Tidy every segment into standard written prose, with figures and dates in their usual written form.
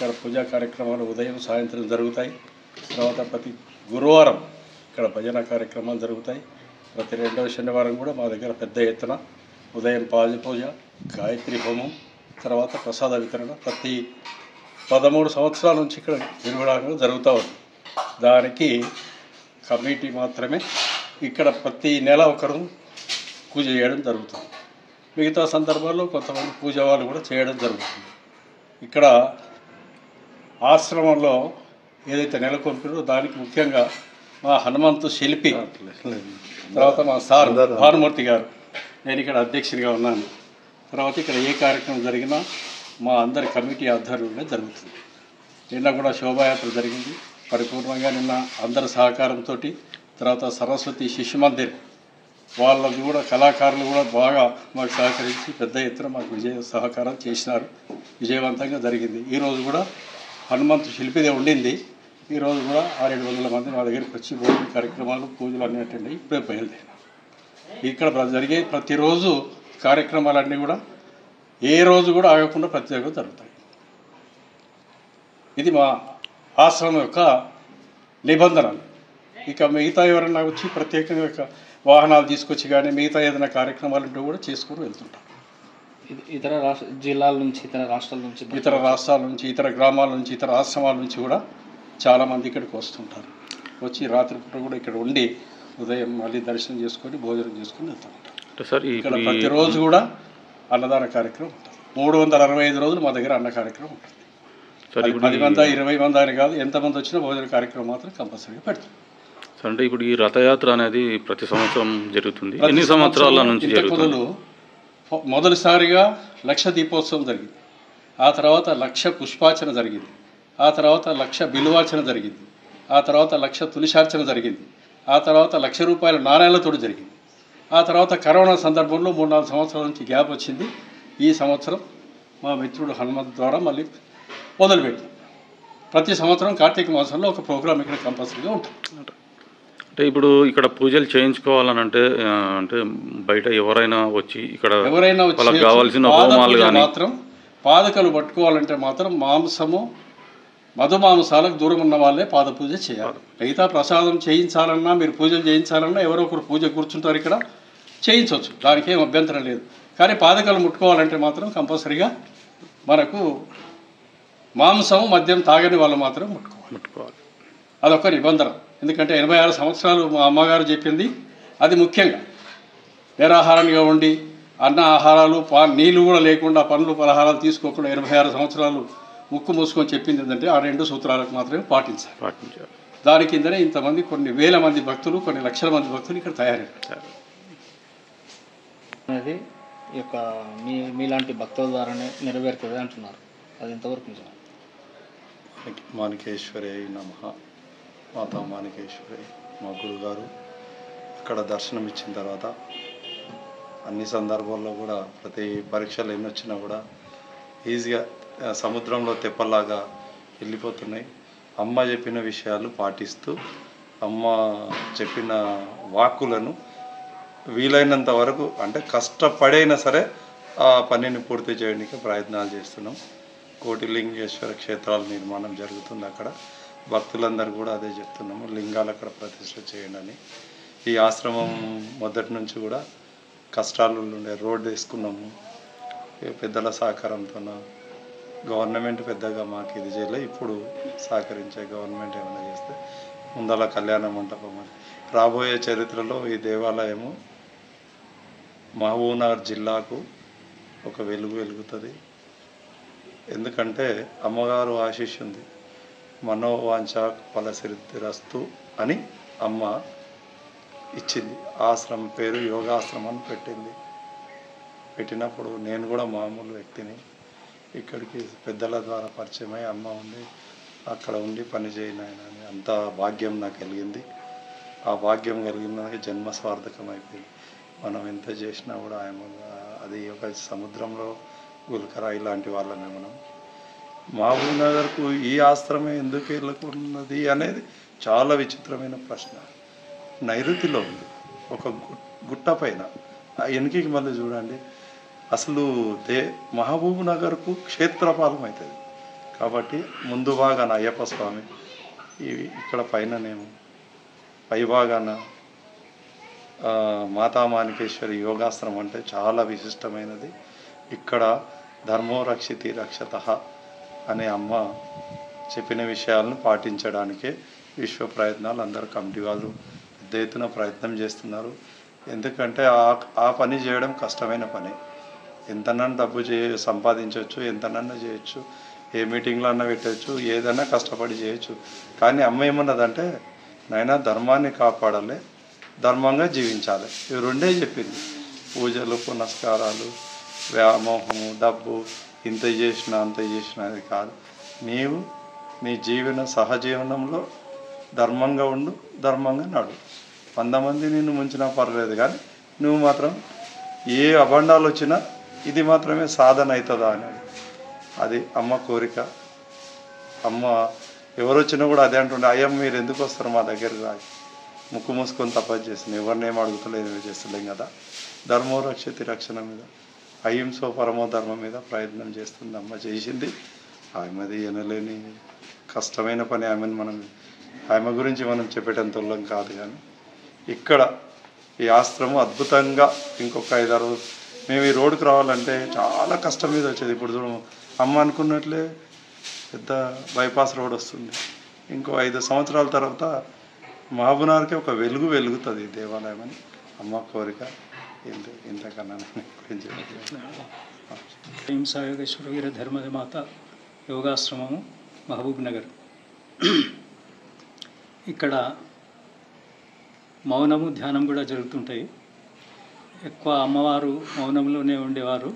ఇక్కడ పూజా కార్యక్రమాలు ఉదయం సాయంత్రం జరుగుతాయి. తర్వాత ప్రతి గురువారం ఇక్కడ భజన కార్యక్రమాలు జరుగుతాయి. ప్రతి రెండవ శనివారం కూడా మా దగ్గర పెద్ద ఎత్తున ఉదయం పాజ పూజ, గాయత్రి హోమం, తర్వాత ప్రసాద వితరణ ప్రతి 13 సంవత్సరాల నుంచి ఇక్కడ నిర్వహణ జరుగుతూ ఉంది. దానికి కమిటీ మాత్రమే ఇక్కడ ప్రతి నెల ఒకరు పూజ చేయడం జరుగుతుంది. మిగతా సందర్భాల్లో కొంతమంది పూజ వాళ్ళు కూడా చేయడం జరుగుతుంది. ఇక్కడ ఆశ్రమంలో ఏదైతే నెలకొల్పారో దానికి ముఖ్యంగా మా హనుమంతు శిల్పి, తర్వాత మా సార్ భానుమూర్తి గారు, నేను ఇక్కడ అధ్యక్షునిగా ఉన్నాను. తర్వాత ఇక్కడ ఏ కార్యక్రమం జరిగినా మా అందరి కమిటీ ఆధ్వర్యంలో జరుగుతుంది. నిన్న కూడా శోభాయాత్ర జరిగింది పరిపూర్ణంగా. నిన్న అందరి సహకారంతో, తర్వాత సరస్వతి శిశు మందిర్ వాళ్ళది కూడా కళాకారులు కూడా బాగా మాకు సహకరించి పెద్ద ఎత్తున మాకు సహకారం చేసినారు. విజయవంతంగా జరిగింది. ఈరోజు కూడా హనుమంతు శిల్పిదే ఉండింది. ఈరోజు కూడా 600-700 మంది మా దగ్గరికి వచ్చి భోజన కార్యక్రమాలు పూజలు అన్నీ అటెండ్ అయ్యి ఇప్పుడే బయలుదేరారు. ఇక్కడ జరిగే ప్రతిరోజు కార్యక్రమాలన్నీ కూడా ఏ రోజు కూడా ఆగకుండా ప్రత్యేకంగా జరుగుతాయి. ఇది మా ఆశ్రమం యొక్క నిబంధనలు. ఇక మిగతా ఎవరైనా వచ్చి ప్రత్యేకంగా వాహనాలు తీసుకొచ్చి కానీ మిగతా ఏదైనా కార్యక్రమాలు ఉంటే కూడా చేసుకుని వెళ్తుంటాం. ఇతర జిల్లాల నుంచి, ఇతర రాష్ట్రాల నుంచి, ఇతర గ్రామాల నుంచి, ఇతర ఆశ్రమాల నుంచి కూడా చాలామంది ఇక్కడికి వస్తుంటారు. వచ్చి రాత్రిపూట కూడా ఇక్కడ ఉండి ఉదయం మళ్ళీ దర్శనం చేసుకొని భోజనం చేసుకొని వెళ్తూ ఉంటారు. ఇక్కడ ప్రతిరోజు కూడా అన్నదాన కార్యక్రమం ఉంటుంది. 365 రోజులు మా దగ్గర అన్న కార్యక్రమం ఉంటుంది. 10 మంది 20 మంది అని కాదు, ఎంతమంది వచ్చినా భోజన కార్యక్రమం మాత్రం కంపల్సరీగా పెడతాం. అంటే ఇప్పుడు ఈ రథయాత్ర అనేది ప్రతి సంవత్సరం జరుగుతుంది. ఎన్ని సంవత్సరాల నుంచి జరుగుతుంది? మొదటిసారిగా 1,00,000 దీపోత్సవం జరిగింది. ఆ తర్వాత 1,00,000 పుష్పార్చన జరిగింది. ఆ తర్వాత 1,00,000 బిల్వార్చన జరిగింది. ఆ తర్వాత 1,00,000 తులసార్చన జరిగింది. ఆ తర్వాత 1,00,000 రూపాయల నాణేలతో జరిగింది. ఆ తర్వాత కరోనా సందర్భంలో 3-4 సంవత్సరాల నుంచి గ్యాప్ వచ్చింది. ఈ సంవత్సరం మా మిత్రుడు హనుమంత్ ద్వారా మళ్ళీ మొదలుపెట్టాం. ప్రతి సంవత్సరం కార్తీక మాసంలో ఒక ప్రోగ్రాం ఇక్కడ కంపల్సరీగా ఉంటుంది. అంటే ఇప్పుడు ఇక్కడ పూజలు చేయించుకోవాలని అంటే బయట ఎవరైనా వచ్చి ఇక్కడ కావాల్సిన హోమాలు కానీ మాత్రం పాదకలు పట్టుకోవాలంటే మాత్రం మాంసము మధుమాంసాలకు దూరం ఉన్న వాళ్ళే పాద పూజ చేయాలి. మిగతా ప్రసాదం చేయించాలన్నా, మీరు పూజలు చేయించాలన్నా ఎవరో ఒకరు పూజ కూర్చుంటారు, ఇక్కడ చేయించవచ్చు, దానికి ఏం అభ్యంతరం లేదు. కానీ పాదకలు ముట్టుకోవాలంటే మాత్రం కంపల్సరీగా మనకు మాంసం మద్యం తాగని వాళ్ళు మాత్రం ముట్టుకోవాలి. అదొక నిబంధన. ఎందుకంటే 86 సంవత్సరాలు మా అమ్మగారు చెప్పింది అది. ముఖ్యంగా నిరాహారంగా ఉండి అన్న ఆహారాలు నీళ్ళు కూడా లేకుండా పండ్లు పలహారాలు తీసుకోకుండా 86 సంవత్సరాలు ముక్కు మూసుకొని చెప్పింది ఏంటంటే ఆ 2 సూత్రాలకు మాత్రమే పాటించాలి. దాని కిందనే ఇంతమంది కొన్ని వేల మంది భక్తులు, కొన్ని లక్షల మంది భక్తులు ఇక్కడ తయారయ్యారు. అనేది ఈ యొక్క మీలాంటి భక్తుల ద్వారానే నెరవేరుతుంది అంటున్నారు. అది ఎంతవరకు నిజం? మాణికేశ్వరి నమః. మాతా మాణికేశ్వరి మా గురుగారు ఇక్కడ దర్శనం ఇచ్చిన తర్వాత అన్ని సందర్భాల్లో కూడా ప్రతి పరీక్షలు ఎన్ని వచ్చినా కూడా ఈజీగా సముద్రంలో తెప్పలాగా వెళ్ళిపోతున్నాయి. అమ్మ చెప్పిన విషయాలు పాటిస్తూ, అమ్మ చెప్పిన వాక్కులను వీలైనంత వరకు అంటే కష్టపడైనా సరే ఆ పనిని పూర్తి చేయడానికి ప్రయత్నాలు చేస్తున్నాం. కోటిలింగేశ్వర క్షేత్రాల నిర్మాణం జరుగుతుంది. అక్కడ భక్తులందరూ కూడా అదే చెప్తున్నాము, లింగాలు అక్కడ ప్రతిష్ఠ చేయండి అని. ఈ ఆశ్రమం మొదటి నుంచి కూడా కష్టాలు ఉండే రోడ్డు వేసుకున్నాము. పెద్దల సహకారంతో గవర్నమెంట్ పెద్దగా మాకు ఇది చేయలేదు. ఇప్పుడు సహకరించే గవర్నమెంట్ ఏమైనా చేస్తే ముందల కళ్యాణ మంటపం అని రాబోయే చరిత్రలో ఈ దేవాలయము మహబూబ్నగర్ జిల్లాకు ఒక వెలుగుతుంది. ఎందుకంటే అమ్మగారు ఆశీస్సుంది, మనోవాంఛ ఫలసిద్ధిరస్తు అని అమ్మ ఇచ్చింది. ఆశ్రమం పేరు యోగాశ్రమం అని పెట్టినప్పుడు నేను కూడా మామూలు వ్యక్తిని ఇక్కడికి పెద్దల ద్వారా పరిచయమై అమ్మ ఉండి అక్కడ ఉండి పని చేయనాయన అని అంత భాగ్యం నాకు కలిగింది. ఆ భాగ్యం కలిగిన జన్మ స్వార్థకం అయిపోయింది. మనం ఎంత చేసినా కూడా అది ఒక సముద్రంలో గుల్కరా ఇలాంటి వాళ్ళమే. మనం మహబూబ్నగర్కు ఈ ఆశ్రమం ఎందుకు వెళ్ళకున్నది అనేది చాలా విచిత్రమైన ప్రశ్న. నైరుతిలో ఉంది, ఒక గుట్ట పైన. వెనుకకి మళ్ళీ చూడండి, అసలు మహబూబ్నగర్కు క్షేత్రపాలం అవుతుంది. కాబట్టి ముందు భాగాన అయ్యప్ప స్వామి, ఇవి ఇక్కడ పైననేమో పై భాగాన మాతామానికేశ్వరి యోగాశ్రమం అంటే చాలా విశిష్టమైనది. ఇక్కడ ధర్మో రక్షితి రక్షతః అనే అమ్మ చెప్పిన విషయాలను పాటించడానికే విశ్వ ప్రయత్నాలు అందరూ కమిటీ వాళ్ళు పెద్ద ఎత్తున ప్రయత్నం చేస్తున్నారు. ఎందుకంటే ఆ పని చేయడం కష్టమైన పని. ఎంతనన్నా డబ్బు సంపాదించవచ్చు, ఎంతనన్నా చేయొచ్చు, ఏ మీటింగ్లో అన్నా పెట్టచ్చు, ఏదైనా కష్టపడి చేయొచ్చు. కానీ అమ్మ ఏమన్నదంటే నాయనా ధర్మాన్ని కాపాడాలి, ధర్మంగా జీవించాలి. ఇవి రెండే చెప్పింది. పూజలు పునస్కారాలు, వ్యామోహము, డబ్బు, ఇంత చేసినా అంత చేసినా అది కాదు. నీవు నీ సహజీవనంలో ధర్మంగా ఉండు, ధర్మంగా నడు. 100 మంది నిన్ను ముంచినా పర్లేదు, కానీ నువ్వు మాత్రం ఏ అభండాలు వచ్చినా ఇది మాత్రమే సాధన అవుతుందా అనేది అది అమ్మ కోరిక. అమ్మ ఎవరు వచ్చినా కూడా అదే అంటుండే, అయ్యమ్మ మీరు ఎందుకు వస్తారు మా దగ్గరికి రాదు, ముక్కు మూసుకొని తపస్సు చేసింది, ఎవరినేం అడుగుతలేదు చేస్తలేం కదా. ధర్మో రక్షతి రక్షణ మీద, అహింసో పరమో ధర్మం మీద ప్రయత్నం చేస్తుంది అమ్మ, చేసింది. ఆమెది ఎనలేని కష్టమైన పని. ఆమె గురించి మనం చెప్పేటంత వాళ్ళం కాదు. కానీ ఇక్కడ ఈ ఆశ్రమం అద్భుతంగా ఇంకొక 5-6 రోజులు మేము ఈ రోడ్డుకు రావాలంటే చాలా కష్టం మీద వచ్చేది. ఇప్పుడు చూడ అమ్మ అనుకున్నట్లే పెద్ద బైపాస్ రోడ్ వస్తుంది. ఇంకో 5 సంవత్సరాల తర్వాత మహబూబ్నగర్కి ఒక వెలుగుతుంది ఈ దేవాలయం అని అమ్మ కోరిక. ఇంతకన్నా అహింసా యోగేశ్వర వీర ధర్మమాత యోగాశ్రమము మహబూబ్ నగర్. ఇక్కడ మౌనము ధ్యానం కూడా జరుగుతుంటాయి. ఎక్కువ అమ్మవారు మౌనంలోనే ఉండేవారు.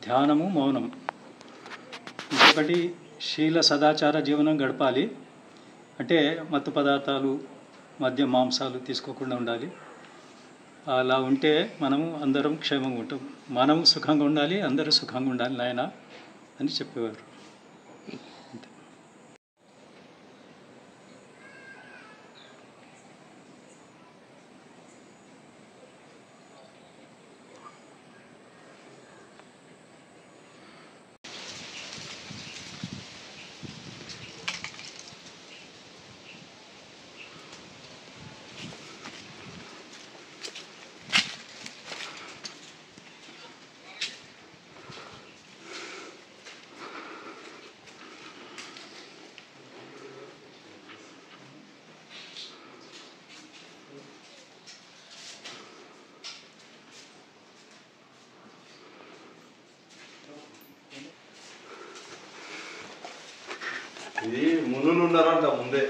ధ్యానము మౌనం. ఇంకొకటి శీల సదాచార జీవనం గడపాలి. అంటే మత్తు పదార్థాలు, మద్యం, మాంసాలు తీసుకోకుండా ఉండాలి. అలా ఉంటే మనము అందరం క్షేమంగా ఉంటాం. మనము సుఖంగా ఉండాలి, అందరూ సుఖంగా ఉండాలి నాయన అని చెప్పేవారు. ఇది మునులు ఉన్నారంట ముందే.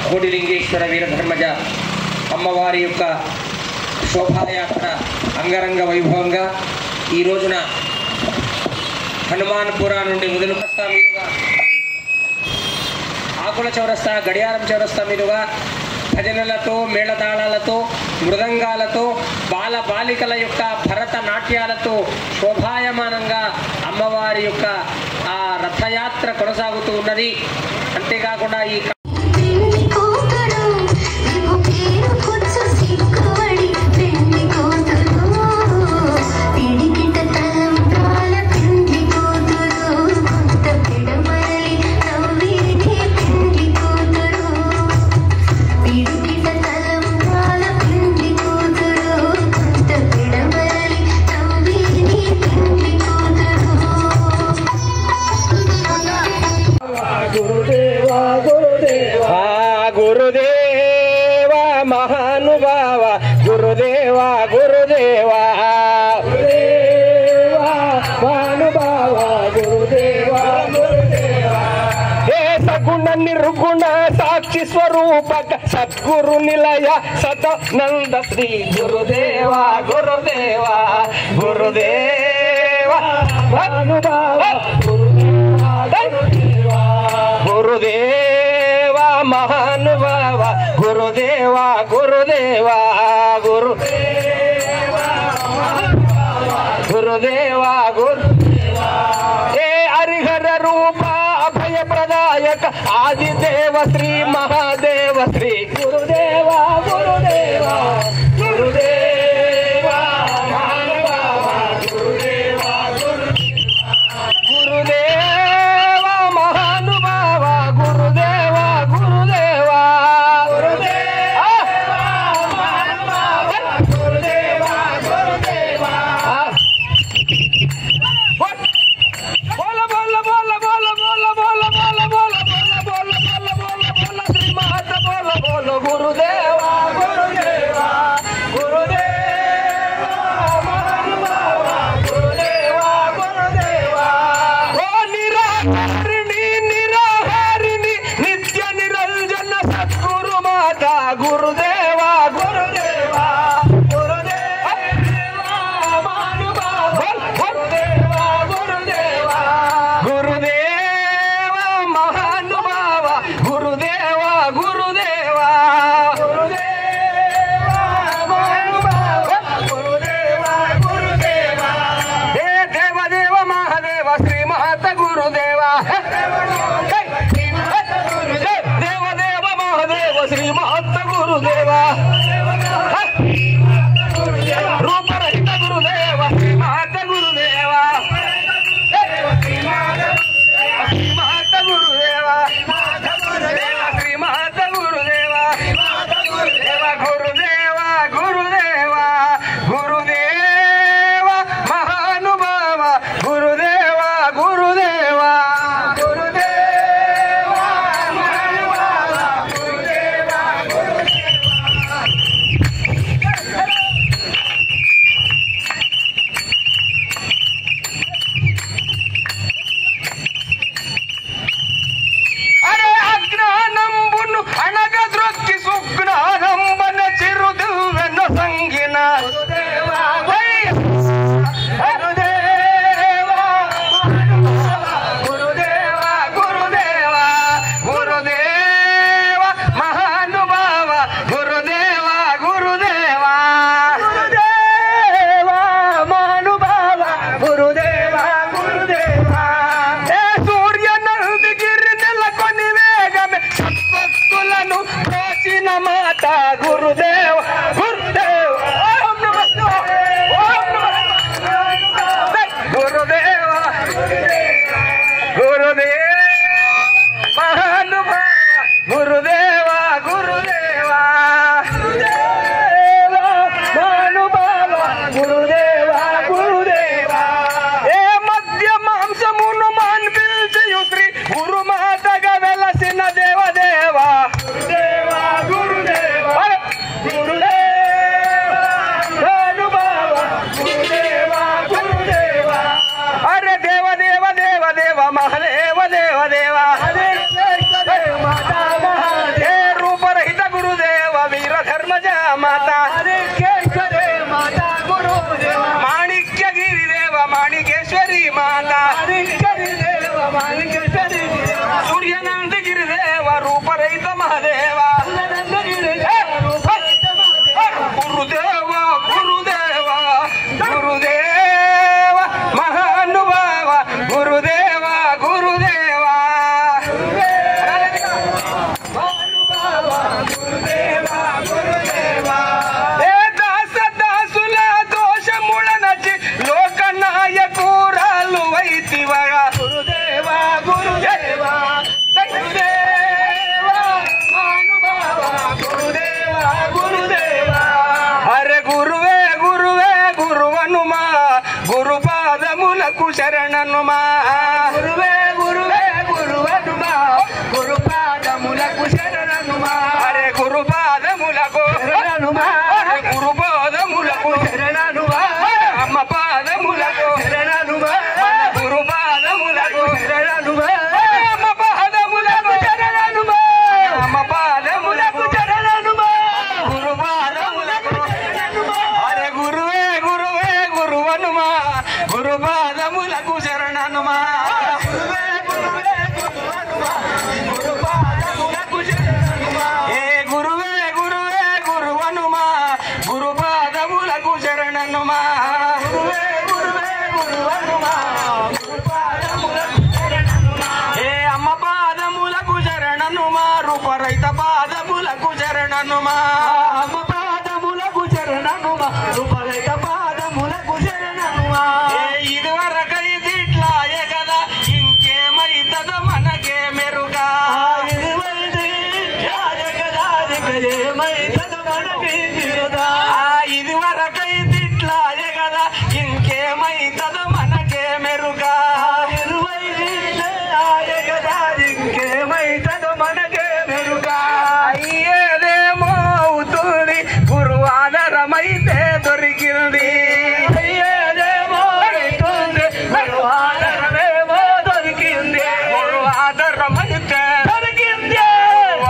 కోటిలింగేశ్వర వీరధర్మజ అమ్మవారి యొక్క శోభాయాత్ర అంగరంగ వైభవంగా ఈ రోజున హనుమాన్పుర నుండి మొదలుకొస్తా మీదుగా ఆకుల చౌరస్తా, గడియారం చౌరస్తా మీదుగా భజనలతో, మేళతాళాలతో, మృదంగాలతో, బాల బాలికల యొక్క భరతనాట్యాలతో శోభాయమానంగా అమ్మవారి యొక్క ఆ రథయాత్ర కొనసాగుతూ ఉన్నది. అంతేకాకుండా ఈ నిర్గుణ సాక్షి స్వరూపక సద్గురు నిలయ సదానంద శ్రీ గురుదేవా గురుదేవా గురుదేవా గురుదేవా మహానుభావ గురుదేవా గురుదేవా గురుదేవా గురుదేవా ఏ హరిహర స్వరూప అభయ ప్రదాయక ఆదిదేవ శ్రీ మహాదేవ శ్రీ గురుదేవ గురుదేవ గురుదేవ మహానుభావ గురుదేవ గురుదేవ మహానుభావ గురుదేవ గురుదేవ గురుదేవా గురువైత పాదములకు శరణనుమా అమ్మ పాదములకు శరణనుమా గురువైత పాదములకు శరణనుమా ఇదివరకైతే ఇట్లాయే కదా ఇంకేమైతదో మనకే మెరుగా ఇదివరకైతే ఇట్లాయే కదా ఇంకేమైతదో మనకే మెరుగా ఇంకేమైతదో మనకే మెరుగా అయ్యేదేమో అవుతుంది గురువు ఆధారమైతే దొరికింది అయ్యేదేమో అవుతుంది గురువు ఆధారమేమో దొరికింది గురువు ఆధారమైతే దొరికింది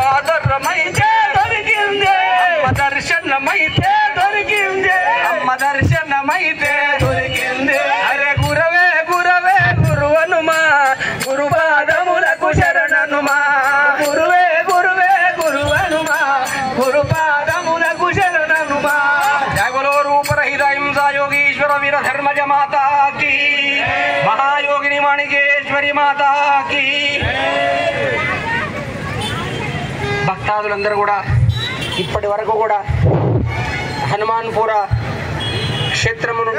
ఆధారమైతే దొరికింది అమ్మ దర్శనమైతే దొరికింది అమ్మ దర్శనమైతే దొరికింది అరే గురవే గురవే గురువనుమా గురుపాదములకు శరణనుమా గురువే గురువే గురువనుమా గురుపాదములకు శరణనుమా జగలో రూపరహిత హింసా యోగీశ్వర వీర ధర్మజ మాతాకి మహాయోగిని మాణికేశ్వరి మాతాకి భక్తాదులందరూ కూడా ఇప్పటి వరకు కూడా హనుమాన్పుర క్షేత్రమును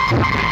Thank you.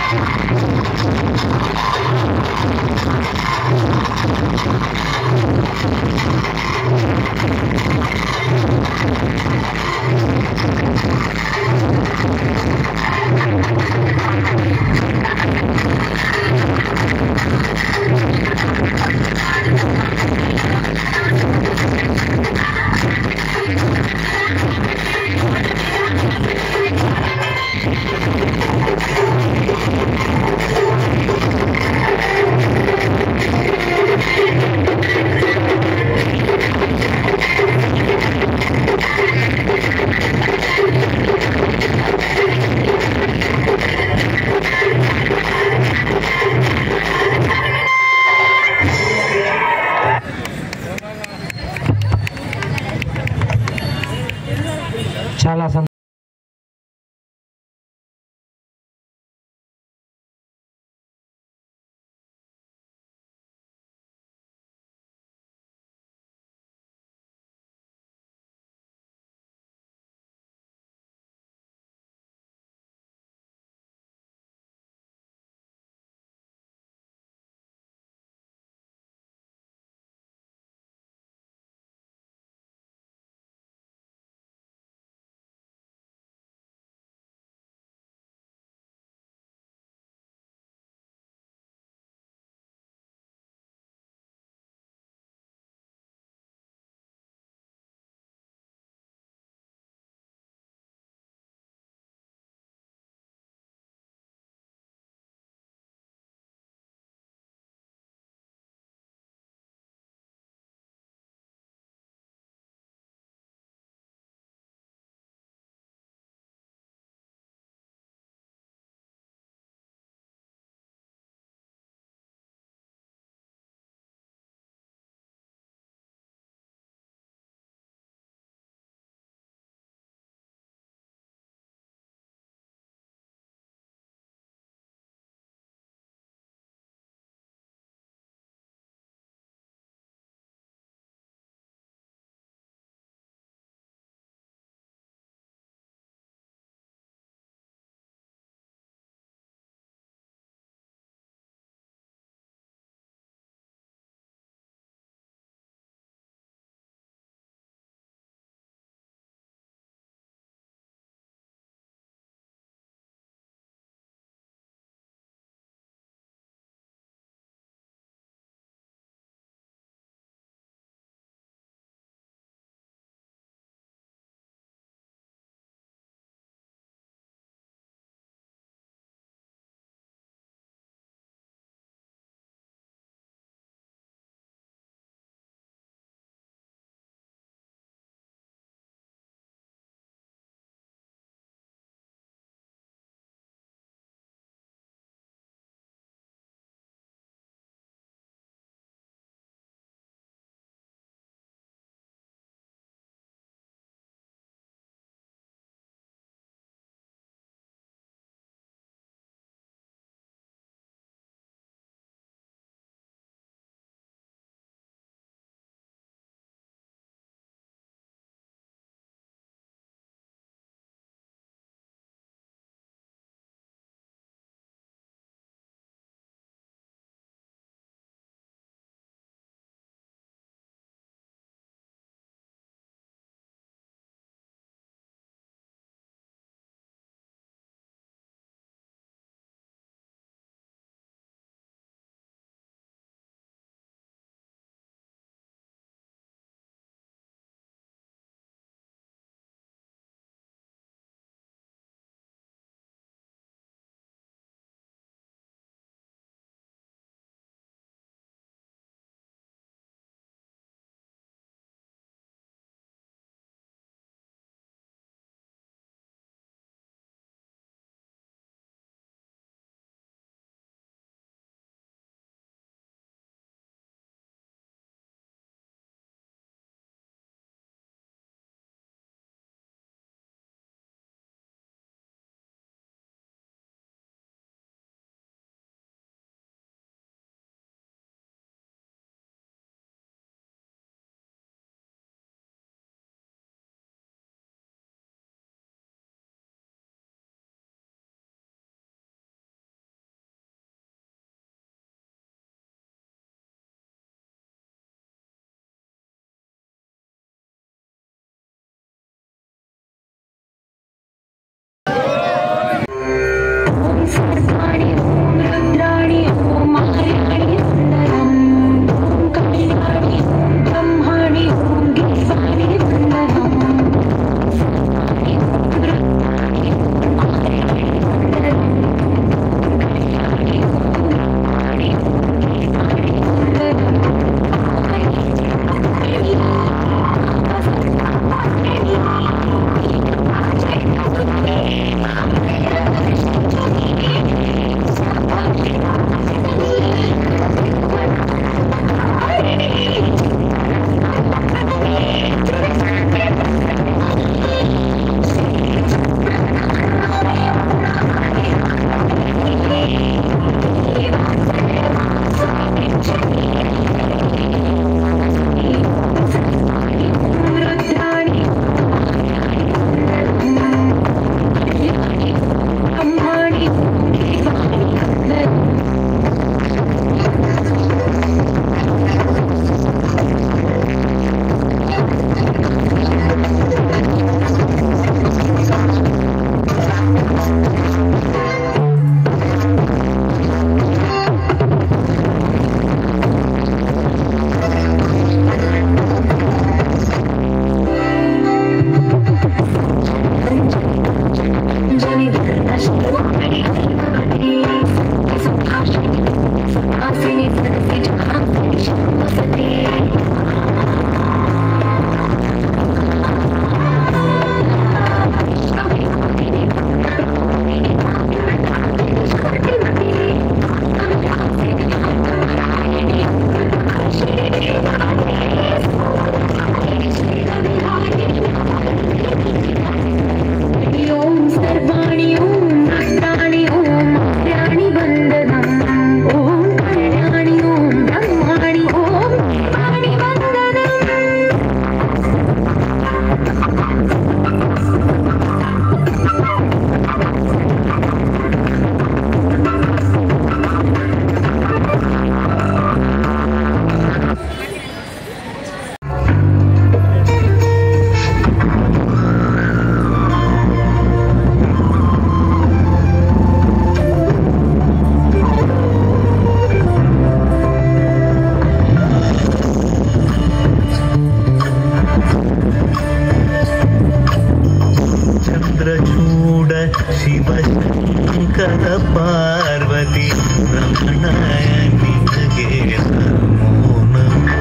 ಪಾರ್ವತಿ ರಮಣಯ ನಿನಗೆ ನಮೋ ನಮೋ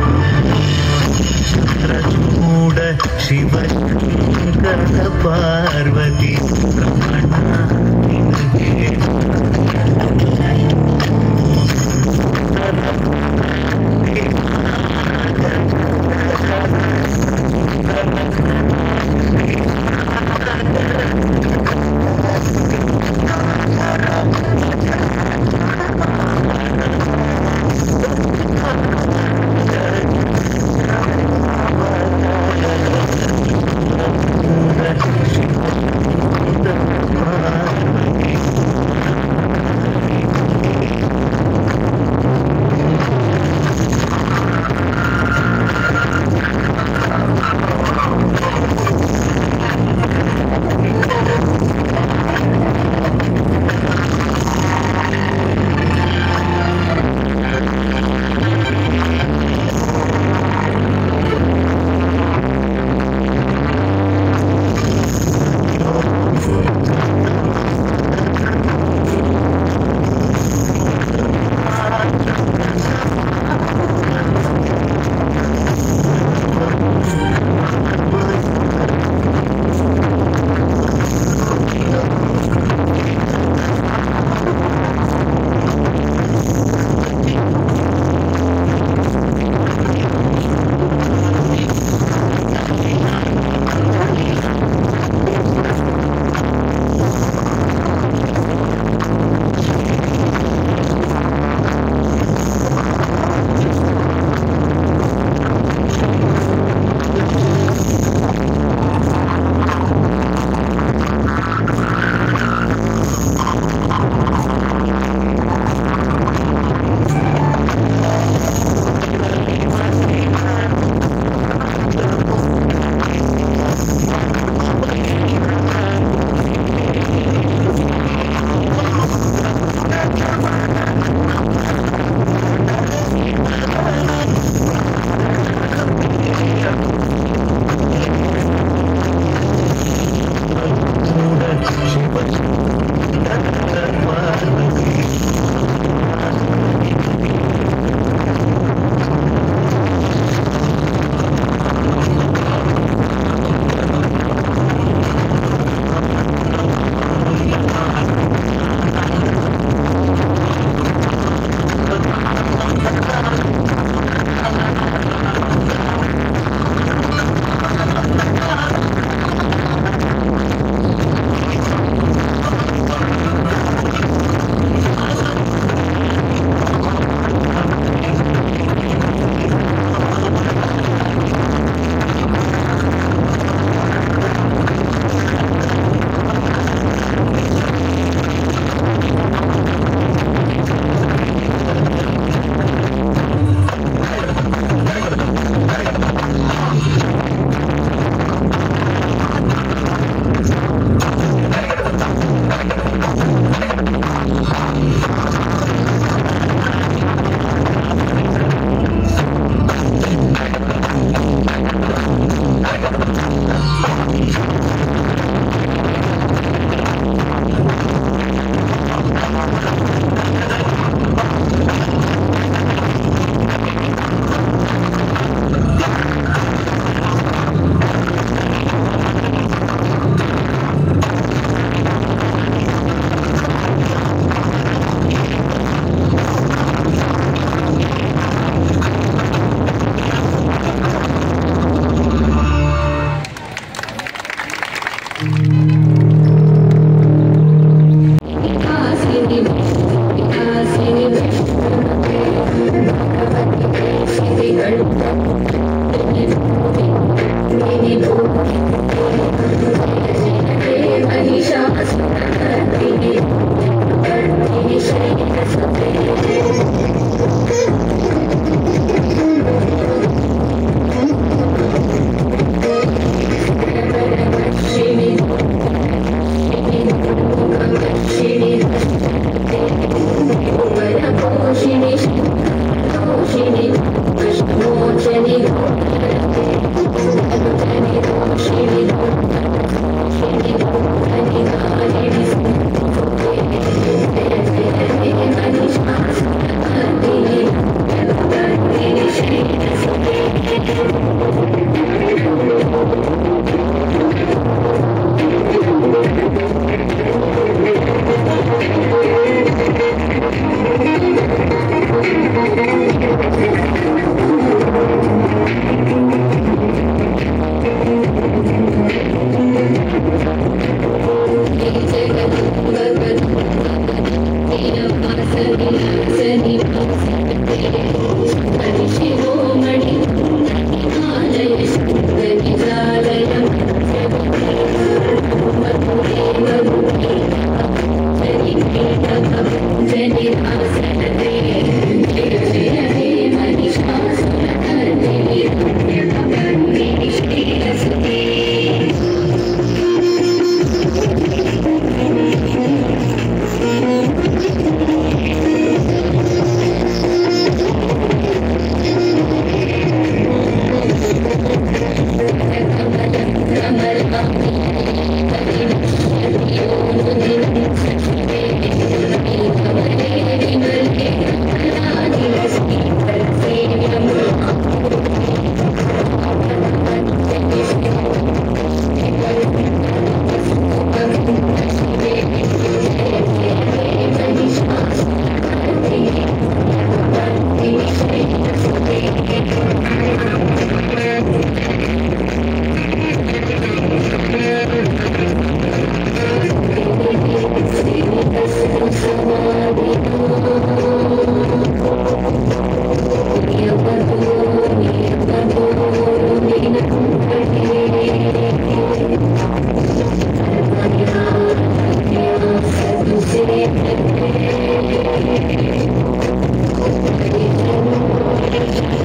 ಚಂದ್ರಚೂಡ ಶಿವ ಶಂಕರ ಪಾರ್ವತಿ ರಮಣ ನಿನಗೆ Thank you.